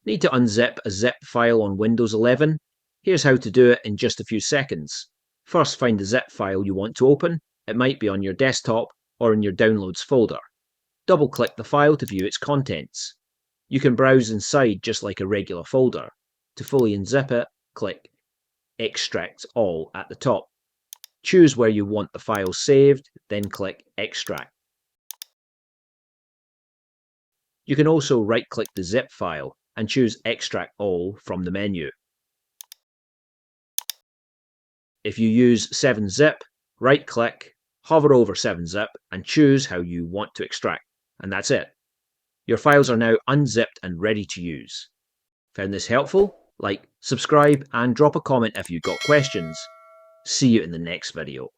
Need to unzip a zip file on Windows 11? Here's how to do it in just a few seconds. First, find the zip file you want to open. It might be on your desktop or in your Downloads folder. Double-click the file to view its contents. You can browse inside just like a regular folder. To fully unzip it, click Extract All at the top. Choose where you want the file saved, then click Extract. You can also right-click the zip file and choose Extract All from the menu. If you use 7-zip, right-click, hover over 7-zip and choose how you want to extract, and that's it. Your files are now unzipped and ready to use. Found this helpful? Like, subscribe and drop a comment if you've got questions. See you in the next video.